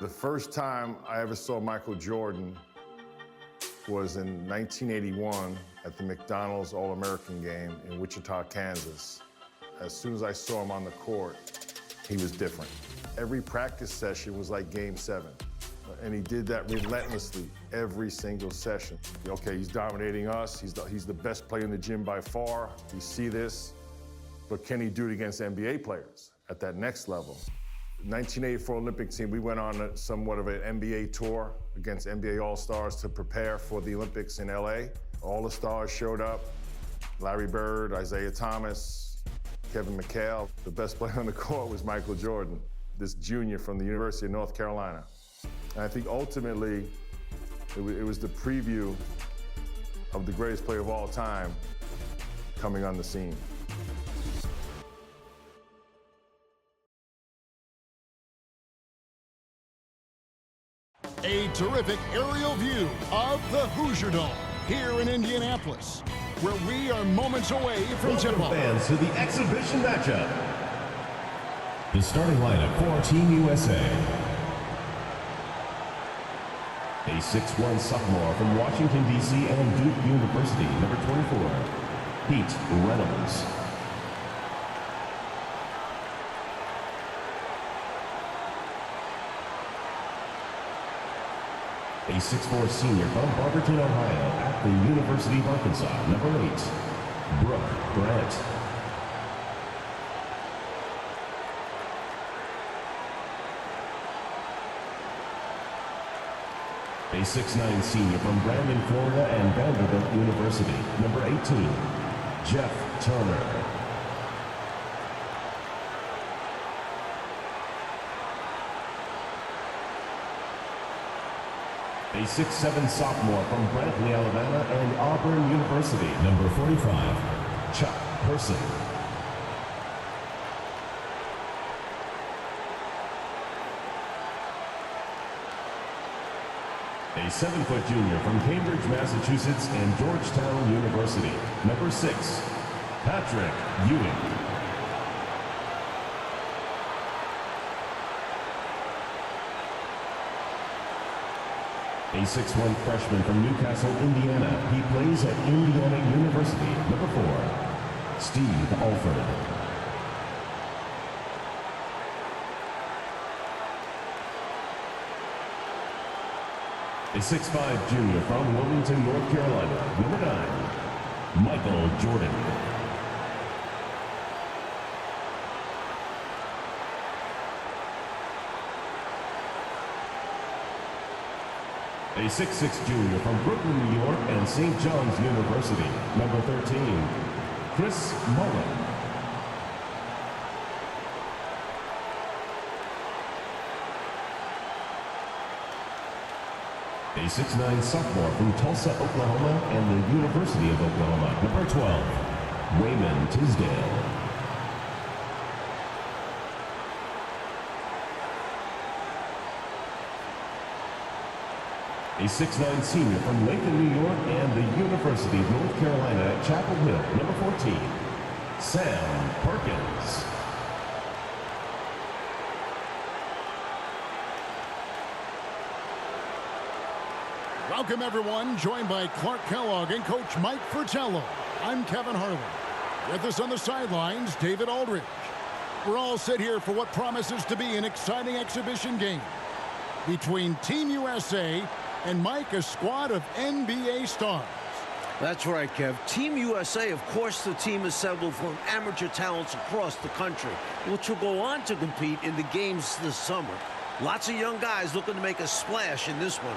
The first time I ever saw Michael Jordan was in 1981 at the McDonald's All-American game in Wichita, Kansas. As soon as I saw him on the court, he was different. Every practice session was like Game 7. And he did that relentlessly every single session. Okay, he's dominating us. He's the best player in the gym by far. We see this. But can he do it against NBA players at that next level? 1984 Olympic team, we went on somewhat of an NBA tour against NBA All-Stars to prepare for the Olympics in LA. All the stars showed up. Larry Bird, Isaiah Thomas, Kevin McHale. The best player on the court was Michael Jordan, this junior from the University of North Carolina. And I think ultimately, it was the preview of the greatest player of all time coming on the scene. A terrific aerial view of the Hoosier Dome here in Indianapolis, where we are moments away from tip-off. Fans to the exhibition matchup. The starting lineup for Team USA. A 6'1" sophomore from Washington, D.C. and Duke University, number 24, Pete Reynolds. A 6'4" senior from Barberton, Ohio, at the University of Arkansas, number 8, Brooke Grant. A 6'9" senior from Brandon, Florida, and Vanderbilt University, number 18, Jeff Turner. A 6'7" sophomore from Brantley, Alabama, and Auburn University, number 45, Chuck Person. A 7-foot junior from Cambridge, Massachusetts, and Georgetown University, number 6, Patrick Ewing. A 6'1" freshman from Newcastle, Indiana. He plays at Indiana University, number 4, Steve Alford. A 6'5" junior from Wilmington, North Carolina, number 9, Michael Jordan. A 6'6" junior from Brooklyn, New York, and St. John's University, number 13, Chris Mullin. A 6'9" sophomore from Tulsa, Oklahoma, and the University of Oklahoma, number 12, Wayman Tisdale. A 6'9" senior from Lincoln, New York, and the University of North Carolina at Chapel Hill, number 14, Sam Perkins. Welcome, everyone. Joined by Clark Kellogg and Coach Mike Fratello. I'm Kevin Harlan. With us on the sidelines, David Aldridge. We're all set here for what promises to be an exciting exhibition game between Team USA and Mike, a squad of NBA stars. That's right, Kev. Team USA, of course, the team assembled from amateur talents across the country, which will go on to compete in the games this summer. Lots of young guys looking to make a splash in this one.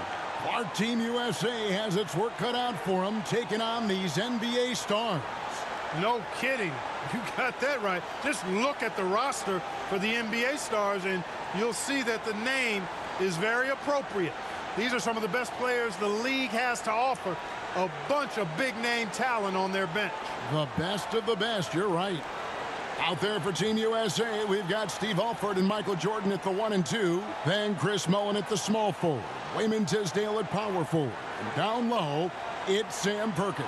Our Team USA has its work cut out for them, taking on these NBA stars. No kidding. You got that right. Just look at the roster for the NBA stars, and you'll see that the name is very appropriate. These are some of the best players the league has to offer. A bunch of big-name talent on their bench. The best of the best, you're right. Out there for Team USA, we've got Steve Alford and Michael Jordan at the 1 and 2. Then Chris Mullin at the small forward. Wayman Tisdale at power forward. And down low, it's Sam Perkins.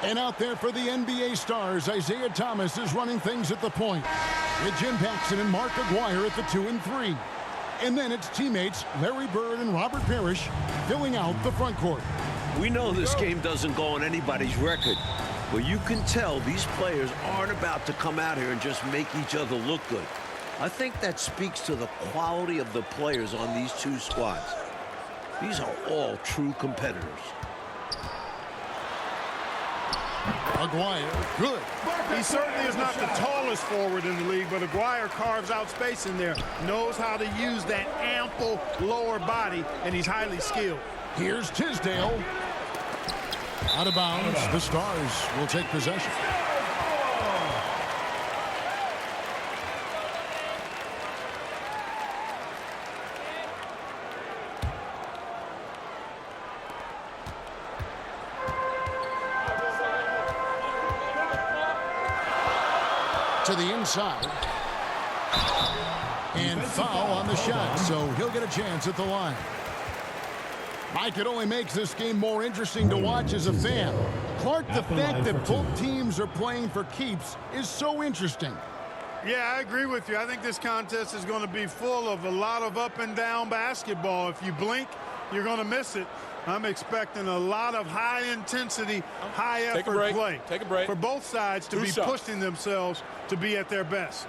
And out there for the NBA stars, Isaiah Thomas is running things at the point, with Jim Paxson and Mark Aguirre at the 2 and 3. And then it's teammates Larry Bird and Robert Parrish filling out the front court. We know this game doesn't go on anybody's record, but you can tell these players aren't about to come out here and just make each other look good. I think that speaks to the quality of the players on these two squads. These are all true competitors. Aguirre, good. He certainly is not the tallest forward in the league, but Aguirre carves out space in there, knows how to use that ample lower body, and he's highly skilled. Here's Tisdale. Out of bounds. The Stars will take possession. To the inside. And foul on the shot, so he'll get a chance at the line. Mike, it only makes this game more interesting to watch as a fan. Clark, the fact that both teams are playing for keeps is so interesting. Yeah, I agree with you. I think this contest is going to be full of a lot of up and down basketball. If you blink, you're going to miss it. I'm expecting a lot of high intensity, high effort play. Take a break. For both sides to be pushing themselves to be at their best.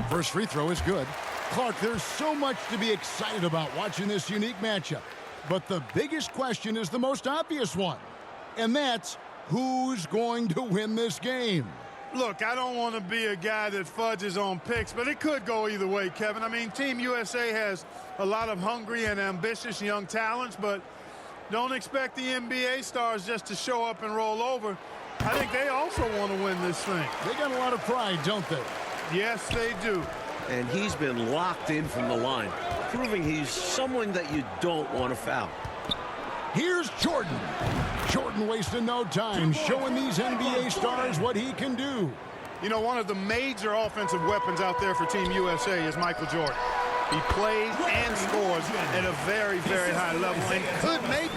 First free throw is good. Clark, there's so much to be excited about watching this unique matchup. But the biggest question is the most obvious one. And that's, who's going to win this game? Look, I don't want to be a guy that fudges on picks, but it could go either way, Kevin. I mean, Team USA has a lot of hungry and ambitious young talents, but don't expect the NBA stars just to show up and roll over. I think they also want to win this thing. They got a lot of pride, don't they? Yes, they do. And he's been locked in from the line, proving he's someone that you don't want to foul. Here's Jordan. Jordan wasting no time, showing these NBA stars what he can do. You know, one of the major offensive weapons out there for Team USA is Michael Jordan. He plays and scores at a very, very high level and could maybe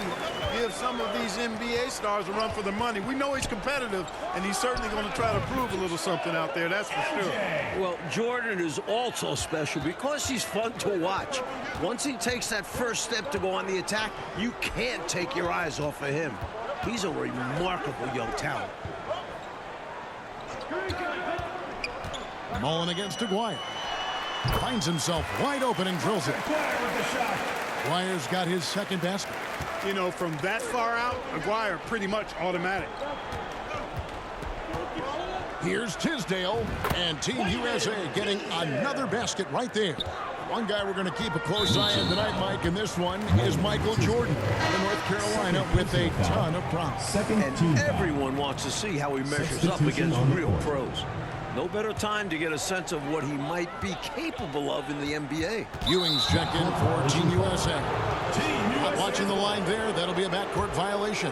give some of these NBA stars a run for the money. We know he's competitive, and he's certainly going to try to prove a little something out there, that's for sure. Well, Jordan is also special because he's fun to watch. Once he takes that first step to go on the attack, you can't take your eyes off of him. He's a remarkable young talent. Mullen against Aguirre. Finds himself wide open and drills it. Aguirre's got his second basket. You know, from that far out, Aguirre pretty much automatic. Here's Tisdale, and Team USA getting another basket right there. One guy we're going to keep a close eye on tonight, Mike, and this one is Michael Jordan in North Carolina with a ton of promise. And everyone wants to see how he measures up against real pros. No better time to get a sense of what he might be capable of in the NBA. Ewing's check in for Team USA. Not watching the line there. That'll be a backcourt violation.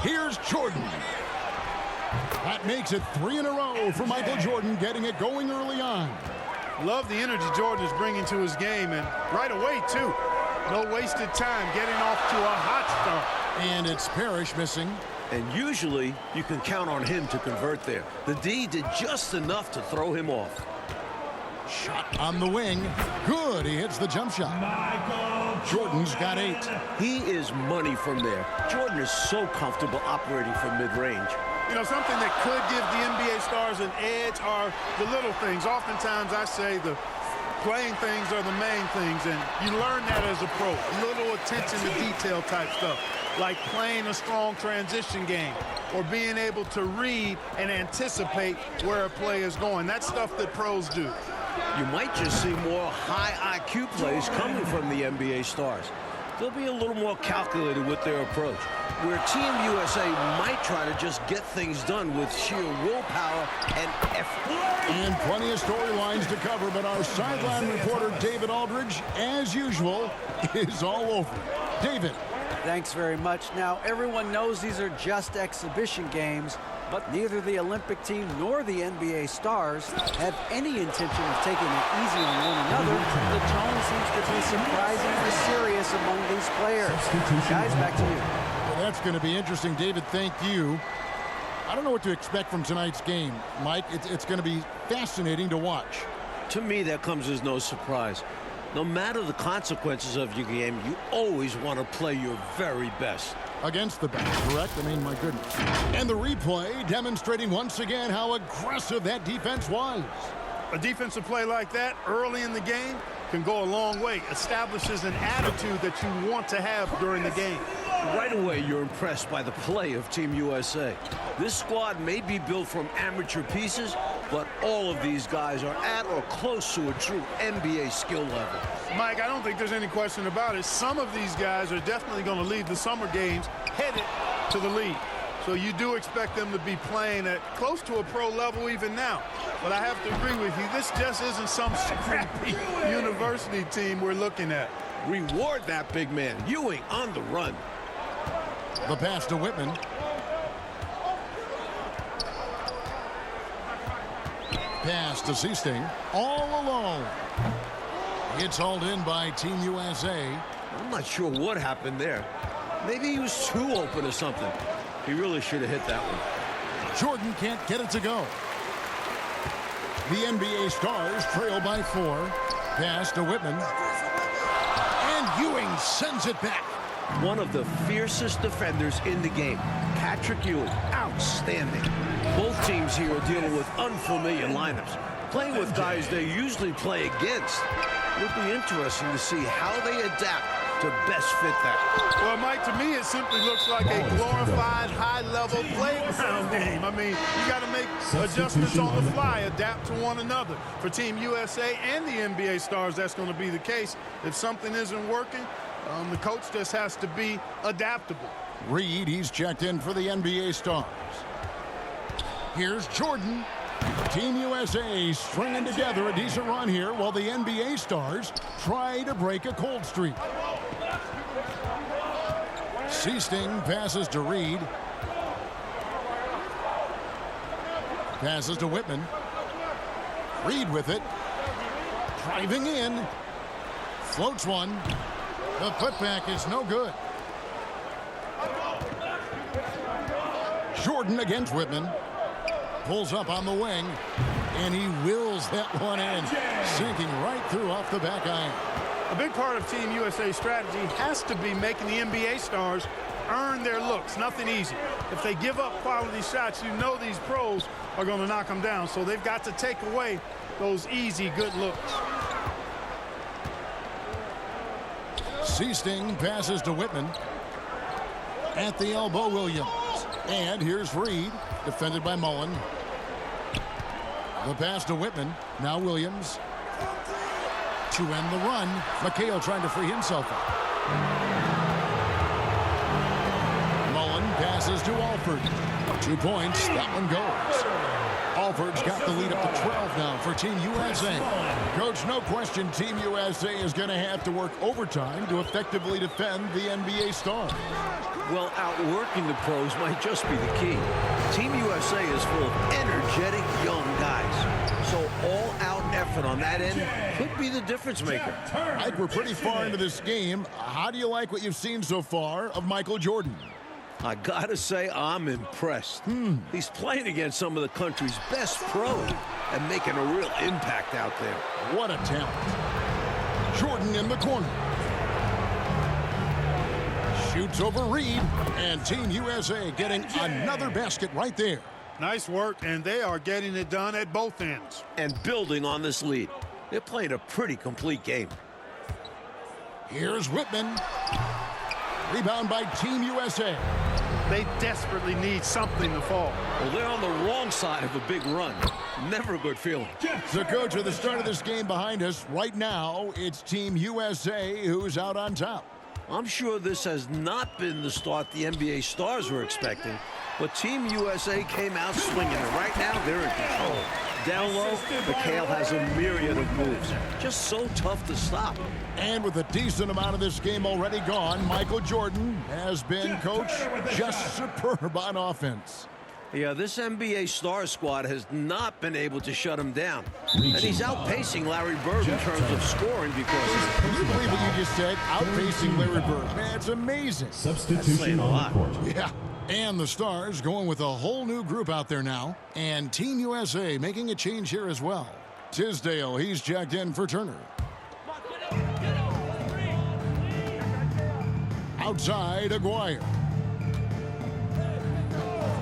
Here's Jordan. That makes it 3 in a row for Michael Jordan, getting it going early on. Love the energy Jordan is bringing to his game, and right away, too. No wasted time getting off to a hot start. And it's Parrish missing. And usually, you can count on him to convert there. The D did just enough to throw him off. Shot on the wing. Good. He hits the jump shot. Jordan's got 8. He is money from there. Jordan is so comfortable operating from mid-range. You know, something that could give the NBA stars an edge are the little things. Oftentimes, I say the playing things are the main things, and you learn that as a pro. Little attention to detail type stuff, like playing a strong transition game or being able to read and anticipate where a play is going. That's stuff that pros do. You might just see more high IQ plays coming from the NBA stars. They'll be a little more calculated with their approach, where Team USA might try to just get things done with sheer willpower and effort. And plenty of storylines to cover, but our sideline reporter, David Aldridge, as usual, is all over. David. Thanks very much. Now, everyone knows these are just exhibition games, but neither the Olympic team nor the NBA stars have any intention of taking it easy on one another. The tone seems to be surprisingly serious among these players. Guys, back to you. Well, that's going to be interesting, David. Thank you. I don't know what to expect from tonight's game, Mike. It's going to be fascinating to watch. To me, that comes as no surprise. No matter the consequences of your game, you always want to play your very best. Against the best, correct? I mean, my goodness. And the replay demonstrating once again how aggressive that defense was. A defensive play like that early in the game can go a long way. Establishes an attitude that you want to have during the game. Right away, you're impressed by the play of Team USA. This squad may be built from amateur pieces, but all of these guys are at or close to a true NBA skill level. Mike, I don't think there's any question about it. Some of these guys are definitely going to leave the summer games headed to the league. So you do expect them to be playing at close to a pro level even now. But I have to agree with you, this just isn't some scrappy university team we're looking at. Reward that big man. Ewing on the run. The pass to Whitman. Pass to Seasting. All alone. It's hauled in by Team USA. I'm not sure what happened there. Maybe he was too open or something. He really should have hit that one. Jordan can't get it to go. The NBA Stars trail by 4. Pass to Whitman. And Ewing sends it back. One of the fiercest defenders in the game. Patrick Ewing, outstanding. Both teams here are dealing with unfamiliar lineups, playing with guys they usually play against. It'll be interesting to see how they adapt to best fit that. Well, Mike, to me, it simply looks like a glorified high-level playground game. I mean, you got to make adjustments on the fly, adapt to one another. For Team USA and the NBA Stars, that's going to be the case. If something isn't working, the coach just has to be adaptable. Reed, he's checked in for the NBA Stars. Here's Jordan. Team USA stringing together a decent run here while the NBA Stars try to break a cold streak. Seasting passes to Reed. Passes to Whitman. Reed with it. Driving in. Floats one. The putback is no good. Jordan against Whitman. Pulls up on the wing. And he wills that one in. Sinking right through off the back iron. A big part of Team USA's strategy has to be making the NBA Stars earn their looks. Nothing easy. If they give up quality shots, you know these pros are going to knock them down. So they've got to take away those easy, good looks. Seasting passes to Whitman. At the elbow, Williams. And here's Reed, defended by Mullen. The pass to Whitman. Now Williams. To end the run. McHale trying to free himself up. Mullen passes to Alford. 2 points. That one goes. Alford's got the lead up to 12 now for Team USA. Coach, no question Team USA is going to have to work overtime to effectively defend the NBA Stars. Well, outworking the pros might just be the key. Team USA is full of energetic young guys. So all-out effort on that end could be the difference maker. Mike, we're pretty far into this game. How do you like what you've seen so far of Michael Jordan? I gotta say, I'm impressed. He's playing against some of the country's best pros and making a real impact out there. What a talent. Jordan in the corner. Shoots over Reed, and Team USA getting another basket right there. Nice work, and they are getting it done at both ends. And building on this lead. They're playing a pretty complete game. Here's Whitman. Rebound by Team USA. They desperately need something to fall. Well, they're on the wrong side of a big run. Never a good feeling. So, Coach, with the start of this game behind us, right now, it's Team USA who's out on top. I'm sure this has not been the start the NBA Stars were expecting, but Team USA came out swinging, and right now they're in control. Down low, McHale has a myriad of moves. Just so tough to stop. And with a decent amount of this game already gone, Michael Jordan has been, Coach, just superb on offense. Yeah, this NBA star squad has not been able to shut him down. And he's outpacing Larry Bird in terms of scoring because Can you believe what you just said? Outpacing Larry Bird. Man, it's amazing. Substitution on the court. Yeah. And the Stars going with a whole new group out there now. And Team USA making a change here as well. Tisdale, he's jacked in for Turner. Outside, Aguirre.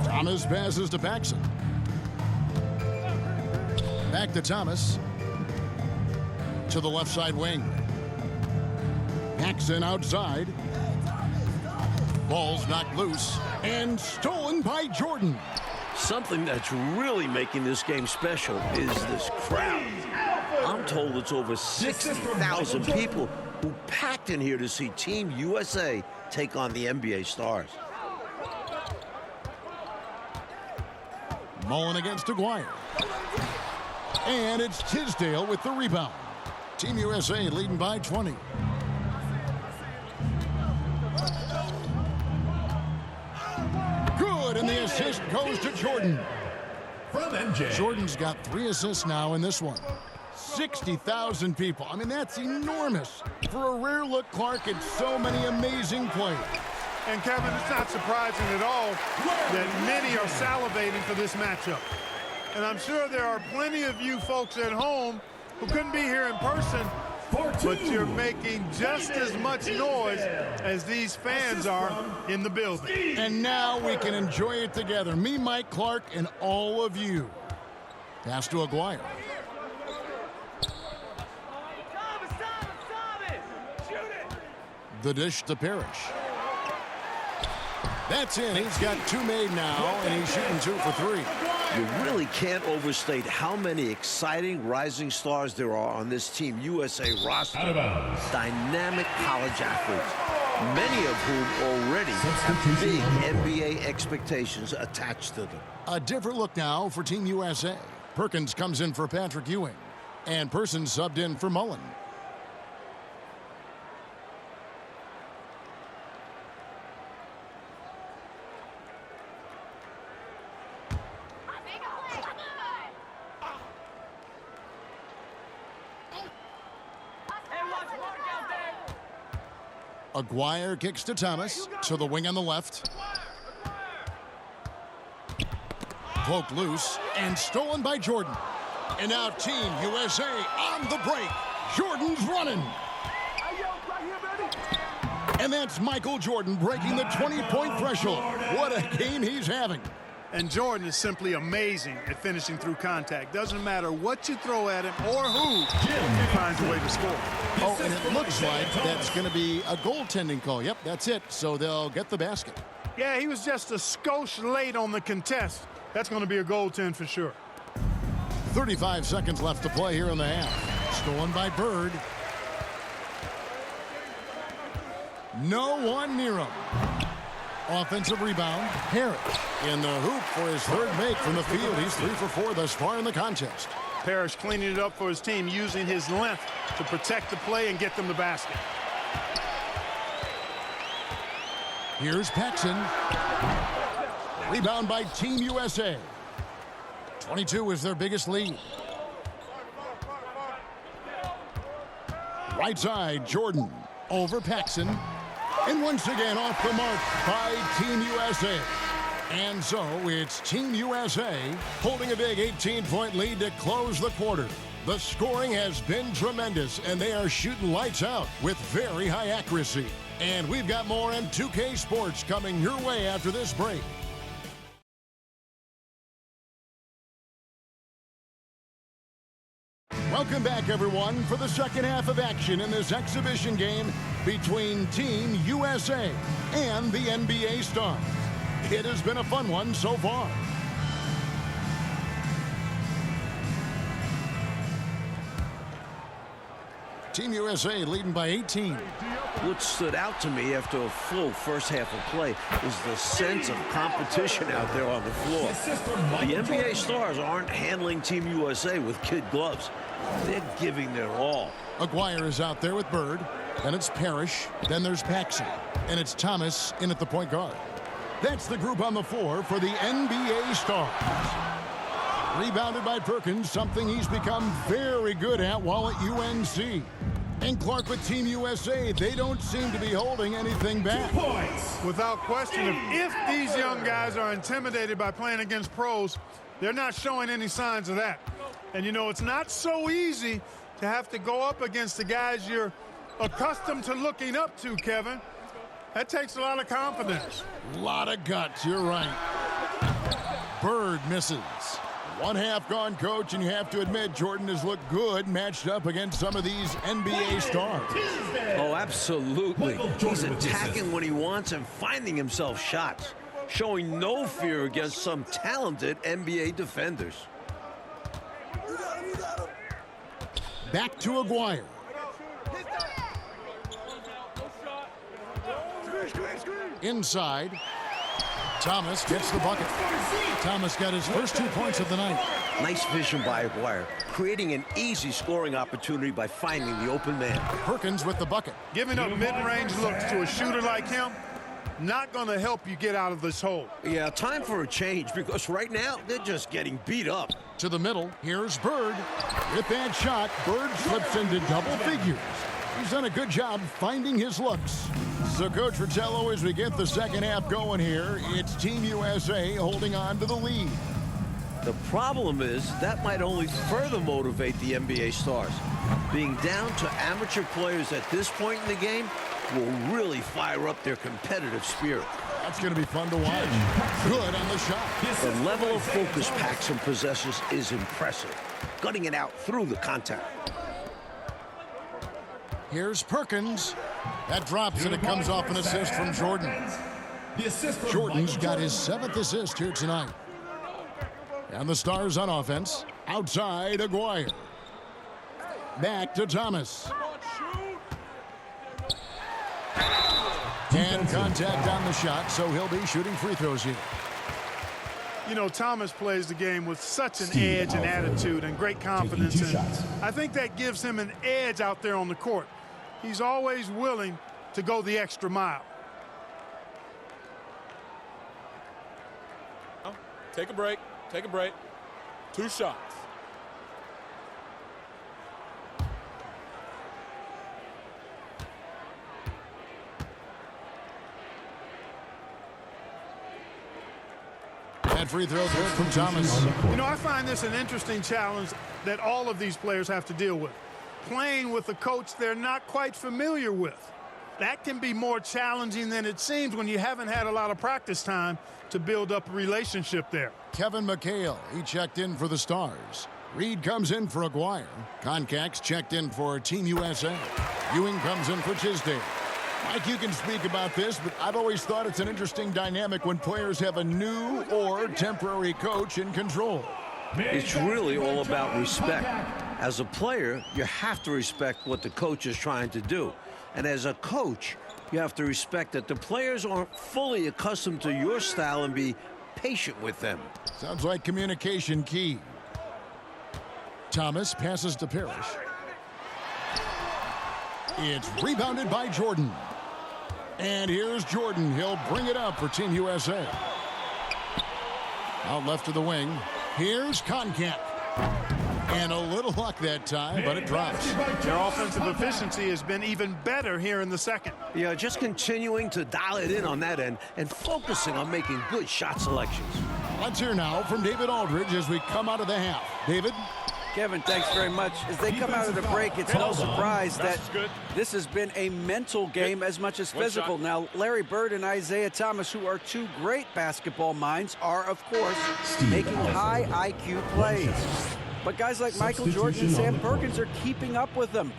Thomas passes to Paxson. Back to Thomas. To the left side wing. Paxson outside. Ball's knocked loose and stolen by Jordan. something that's really making this game special is this crowd. I'm told it's over 60,000 people who packed in here to see Team USA take on the NBA Stars. Mullen against Aguirre. And it's Tisdale with the rebound. Team USA leading by 20. Good, and the assist goes to Jordan. From MJ. Jordan's got 3 assists now in this one. 60,000 people. I mean, that's enormous. For a rare look, Clark, and so many amazing plays. And Kevin, it's not surprising at all that many are salivating for this matchup. And I'm sure there are plenty of you folks at home who couldn't be here in person, but you're making just as much noise as these fans are in the building. And now we can enjoy it together. Me, Mike Clark, and all of you. Pass to Aguirre. The dish to Parrish. That's in. He's got 2 made now, and he's shooting 2 for 3. You really can't overstate how many exciting rising stars there are on this Team USA roster. Out of bounds. Dynamic college athletes, many of whom already have big NBA expectations attached to them. A different look now for Team USA. Perkins comes in for Patrick Ewing, and Person subbed in for Mullen. Aguirre kicks to Thomas, to the wing on the left. Poked loose and stolen by Jordan. And now Team USA on the break. Jordan's running. And that's Michael Jordan breaking the 20-point threshold. What a game he's having. And Jordan is simply amazing at finishing through contact. Doesn't matter what you throw at him or who, he finds a way to score. Oh, and it looks like that's going to be a goaltending call. Yep, that's it. So they'll get the basket. Yeah, he was just a skosh late on the contest. That's going to be a goaltend for sure. 35 seconds left to play here in the half. Stolen by Bird. No one near him. Offensive rebound, Parrish in the hoop for his 3rd make from the field. He's 3 for 4 thus far in the contest. Parrish cleaning it up for his team, using his length to protect the play and get them the basket. Here's Paxson. Rebound by Team USA. 22 is their biggest lead. Right side, Jordan over Paxson. And once again off the mark by Team USA. And so it's Team USA holding a big 18-point lead to close the quarter. The scoring has been tremendous, and they are shooting lights out with very high accuracy. And we've got more M2K Sports coming your way after this break. Welcome back, everyone, for the second half of action in this exhibition game between Team USA and the NBA Stars. It has been a fun one so far. Team USA leading by 18. What stood out to me after a full first half of play is the sense of competition out there on the floor. The NBA stars aren't handling Team USA with kid gloves. They're giving their all. Aguirre is out there with Bird. Then it's Parrish. Then there's Paxson. And it's Thomas in at the point guard. That's the group on the floor for the NBA Stars. Rebounded by Perkins, something he's become very good at while at UNC. And Clark with Team USA, they don't seem to be holding anything back. Without question, if these young guys are intimidated by playing against pros, they're not showing any signs of that. And, you know, it's not so easy to have to go up against the guys you're accustomed to looking up to, Kevin. That takes a lot of confidence. A lot of guts, you're right. Bird misses. One half gone, Coach, and you have to admit Jordan has looked good matched up against some of these NBA stars. Oh, absolutely. He's attacking when he wants and finding himself shots, showing no fear against some talented NBA defenders. Back to Aguirre. Inside. Thomas gets the bucket. Thomas got his first 2 points of the night. Nice vision by Aguirre, creating an easy scoring opportunity by finding the open man. Perkins with the bucket. Giving up mid-range looks to a shooter like him, not going to help you get out of this hole. Yeah, time for a change because right now they're just getting beat up. To the middle, here's Bird. With that shot, Bird slips into double figures. He's done a good job finding his looks. So, Coach Fratello, as we get the second half going here, it's Team USA holding on to the lead. The problem is that might only further motivate the NBA stars. Being down to amateur players at this point in the game will really fire up their competitive spirit. That's going to be fun to watch. Good on the shot. The level of focus Paxson possesses is impressive, gutting it out through the contact. Here's Perkins. That drops and it comes off an assist from Jordan. Jordan's got his 7th assist here tonight. And the Stars on offense. Outside, Aguirre. Back to Thomas. And contact on the shot, so he'll be shooting free throws here. You know, Thomas plays the game with such an edge and attitude and great confidence. And I think that gives him an edge out there on the court. He's always willing to go the extra mile. Take a break. Take a break. 2 shots. That free throw good from Thomas. You know, I find this an interesting challenge that all of these players have to deal with. Playing with a coach they're not quite familiar with. That can be more challenging than it seems when you haven't had a lot of practice time to build up a relationship there. Kevin McHale, he checked in for the Stars. Reed comes in for Aguirre. Concax checked in for Team USA. Ewing comes in for Tisdale. Mike, you can speak about this, but I've always thought it's an interesting dynamic when players have a new or temporary coach in control. It's really all about respect. As a player, you have to respect what the coach is trying to do. And as a coach, you have to respect that the players aren't fully accustomed to your style and be patient with them. Sounds like communication key. Thomas passes to Parrish. It's rebounded by Jordan. And here's Jordan. He'll bring it up for Team USA. Out left to the wing. Here's Koncak. And a little luck that time, but it drops. Their offensive efficiency has been even better here in the second. Yeah, just continuing to dial it in on that end and focusing on making good shot selections. Let's hear now from David Aldridge as we come out of the half. David? Kevin, thanks very much. As they come out of the break, it's no surprise that this has been a mental game as much as physical. Now, Larry Bird and Isaiah Thomas, who are 2 great basketball minds, are, of course, making high IQ plays. But guys like Michael Jordan and Sam Perkins are keeping up with them.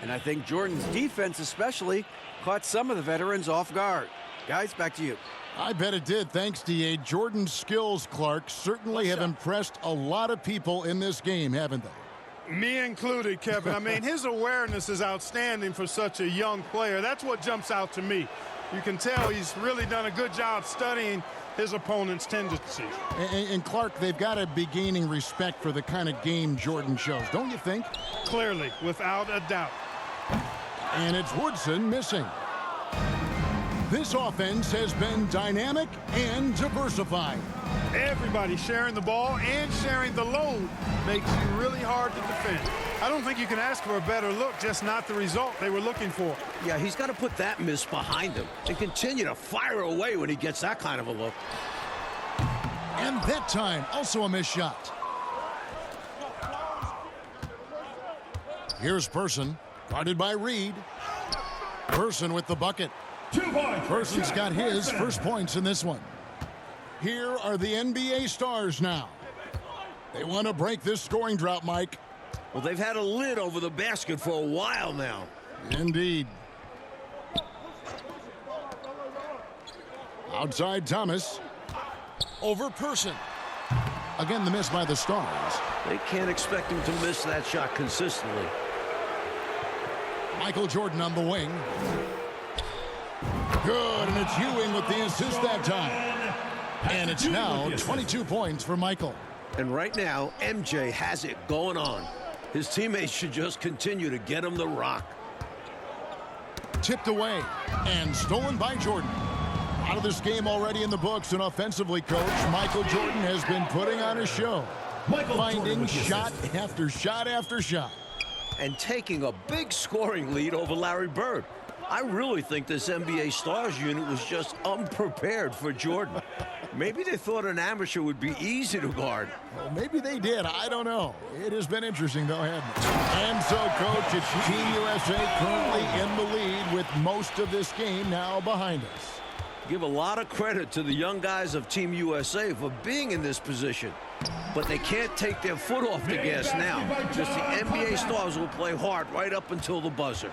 And I think Jordan's defense especially caught some of the veterans off guard. Guys, back to you. I bet it did. Thanks, D.A. Jordan's skills, Clark, certainly have impressed a lot of people in this game, haven't they? Me included, Kevin. I mean, his awareness is outstanding for such a young player. That's what jumps out to me. You can tell he's really done a good job studying his opponent's tendencies. And Clark, they've got to be gaining respect for the kind of game Jordan shows, don't you think? Clearly, without a doubt. And it's Woodson missing. This offense has been dynamic and diversified. Everybody sharing the ball and sharing the load makes you really hard to defend. I don't think you can ask for a better look, just not the result they were looking for. Yeah, he's got to put that miss behind him and continue to fire away when he gets that kind of a look. And that time, also a missed shot. Here's Person, guarded by Reed. Person with the bucket. Person's got his first points in this one. Here are the NBA stars now. They want to break this scoring drought, Mike. Well, they've had a lid over the basket for a while now. Indeed. Outside Thomas. Over Person. Again, the miss by the Stars. They can't expect him to miss that shot consistently. Michael Jordan on the wing. Good, and it's Ewing with the assist that time. And it's now 22 points for Michael. And right now, MJ has it going on. His teammates should just continue to get him the rock. Tipped away and stolen by Jordan. Out of this game already in the books, and offensively, Coach, Michael Jordan has been putting on a show. Finding shot after shot after shot. And taking a big scoring lead over Larry Bird. I really think this NBA Stars unit was just unprepared for Jordan. Maybe they thought an amateur would be easy to guard. Well, maybe they did. I don't know. It has been interesting, though, hasn't it? And so, Coach, it's Team USA currently in the lead with most of this game now behind us. Give a lot of credit to the young guys of Team USA for being in this position. But they can't take their foot off the gas now, because the NBA Stars will play hard right up until the buzzer.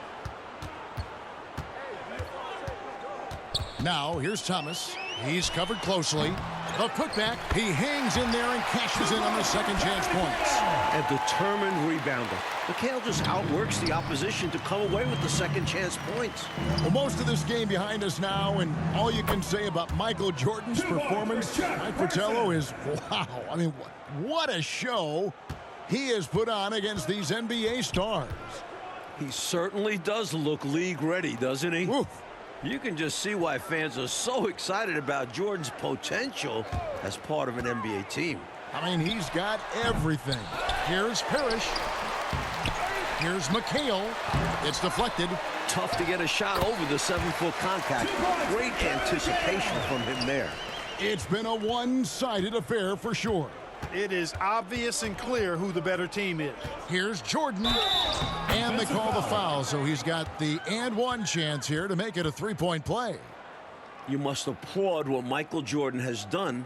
Now, here's Thomas. He's covered closely. A putback. He hangs in there and cashes in on the second chance points. A determined rebounder. McHale just outworks the opposition to come away with the second chance points. Well, most of this game behind us now, and all you can say about Michael Jordan's performance, Mike Fratello, is wow. I mean, what a show he has put on against these NBA stars. He certainly does look league ready, doesn't he? Oof. You can just see why fans are so excited about Jordan's potential as part of an NBA team. I mean, he's got everything. Here's Parrish. Here's McHale. It's deflected. Tough to get a shot over the 7-foot contact. Great anticipation from him there. It's been a one-sided affair for sure. It is obvious and clear who the better team is. Here's Jordan. And they call the foul, so he's got the and one chance here to make it a three-point play. You must applaud what Michael Jordan has done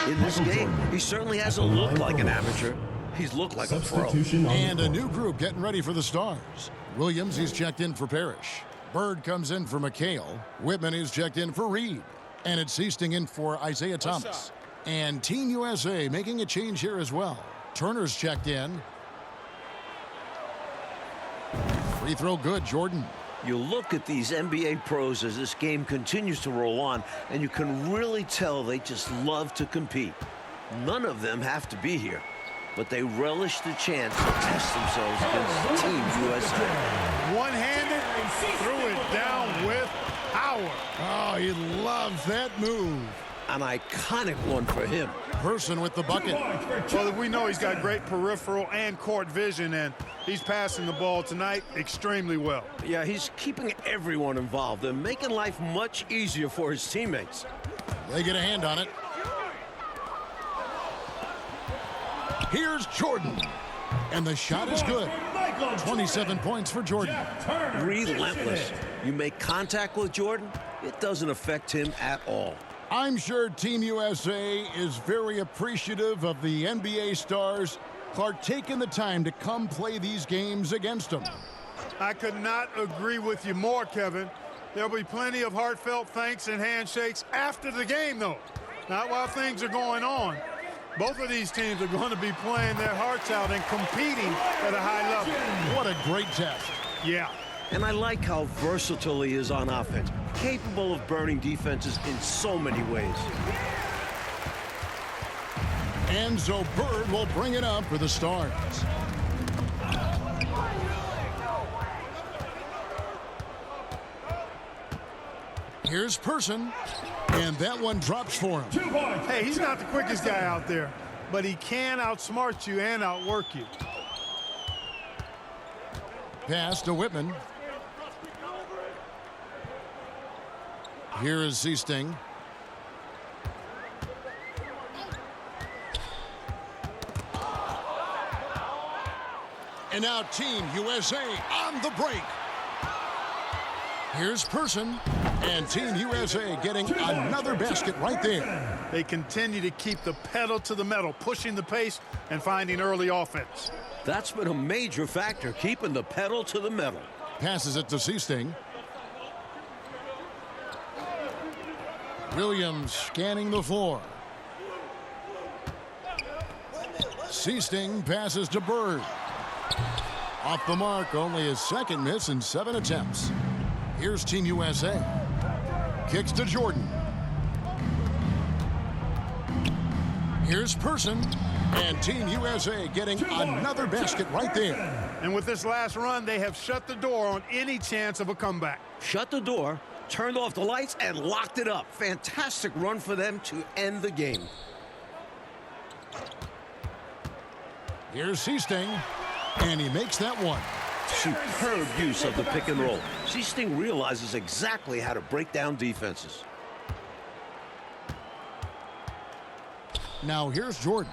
in this game. He certainly hasn't looked like an amateur. He's looked like a pro. And a new group getting ready for the Stars. Williams, he's checked in for Parrish. Bird comes in for McHale. Whitman is checked in for Reed. And it's Easting in for Isaiah Thomas. And Team USA making a change here as well. Turner's checked in. Free throw good, Jordan. You look at these NBA pros as this game continues to roll on, and you can really tell they just love to compete. None of them have to be here, but they relish the chance to test themselves against Team USA. One-handed, threw it down with power. Oh, he loves that move. An iconic one for him. Person with the bucket. Well, we know he's got great peripheral and court vision, and he's passing the ball tonight extremely well. Yeah, he's keeping everyone involved and making life much easier for his teammates. They get a hand on it. Here's Jordan. And the shot is good. 27 points for Jordan. Relentless. You make contact with Jordan, it doesn't affect him at all. I'm sure Team USA is very appreciative of the NBA stars, Clark, taking the time to come play these games against them. I could not agree with you more, Kevin. There'll be plenty of heartfelt thanks and handshakes after the game, though. Not while things are going on. Both of these teams are going to be playing their hearts out and competing at a high level. What a great test. Yeah. And I like how versatile he is on offense, capable of burning defenses in so many ways. Enzo Bird will bring it up for the Stars. Here's Person, and that one drops for him. Hey, he's not the quickest guy out there, but he can outsmart you and outwork you. Pass to Whitman. Here is Seasting. And now Team USA on the break. Here's Person, and Team USA getting another basket right there. They continue to keep the pedal to the metal, pushing the pace and finding early offense. That's been a major factor, keeping the pedal to the metal. Passes it to Seasting. Williams scanning the floor. Seasting passes to Bird. Off the mark, only his second miss in 7 attempts. Here's Team USA. Kicks to Jordan. Here's Person, and Team USA getting another basket right there. And with this last run, they have shut the door on any chance of a comeback. Shut the door, turned off the lights, and locked it up. Fantastic run for them to end the game. Here's Seasting, and he makes that one. Superb use of the pick and roll. Seasting realizes exactly how to break down defenses. Now here's Jordan,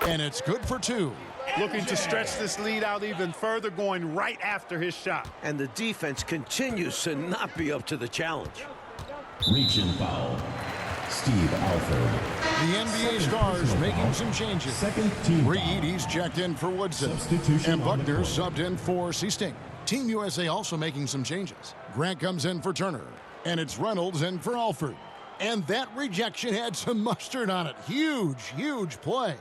and it's good for 2. Looking to stretch this lead out even further, going right after his shot. And the defense continues to not be up to the challenge. Reach and foul. Steve Alford. The NBA Stars making some changes. Second team Reed, foul. he's checked in for Woodson. Substitution And on the Buckner court. subbed in for Seasting. Team USA also making some changes. Grant comes in for Turner. And it's Reynolds in for Alford. And that rejection had some mustard on it. Huge, huge play.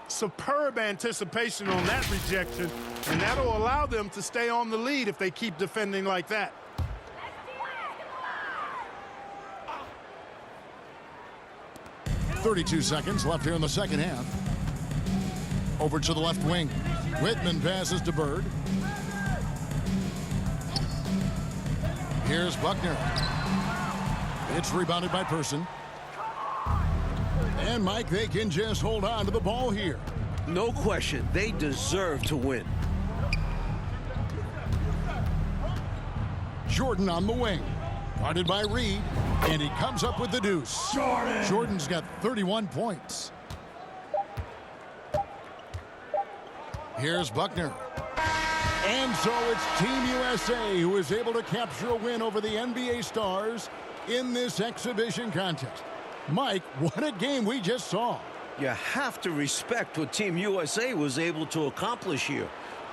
Superb anticipation on that rejection, and that'll allow them to stay on the lead if they keep defending like that. .32 seconds left here in the second half. Over to the left wing. Whitman passes to Bird. Here's Buckner. It's rebounded by Person. And Mike, they can just hold on to the ball here. No question, they deserve to win. Jordan on the wing. Guarded by Reed. And he comes up with the deuce. Jordan's got 31 points. Here's Buckner. And so it's Team USA who is able to capture a win over the NBA Stars in this exhibition contest. Mike, what a game we just saw. You have to respect what Team USA was able to accomplish here.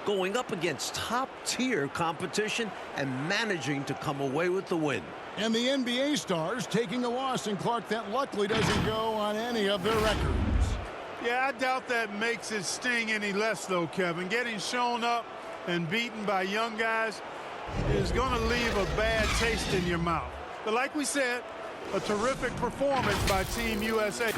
Going up against top-tier competition and managing to come away with the win. And the NBA Stars taking a loss in Clark that luckily doesn't go on any of their records. Yeah, I doubt that makes it sting any less, though, Kevin. Getting shown up and beaten by young guys is going to leave a bad taste in your mouth. But like we said, a terrific performance by Team USA.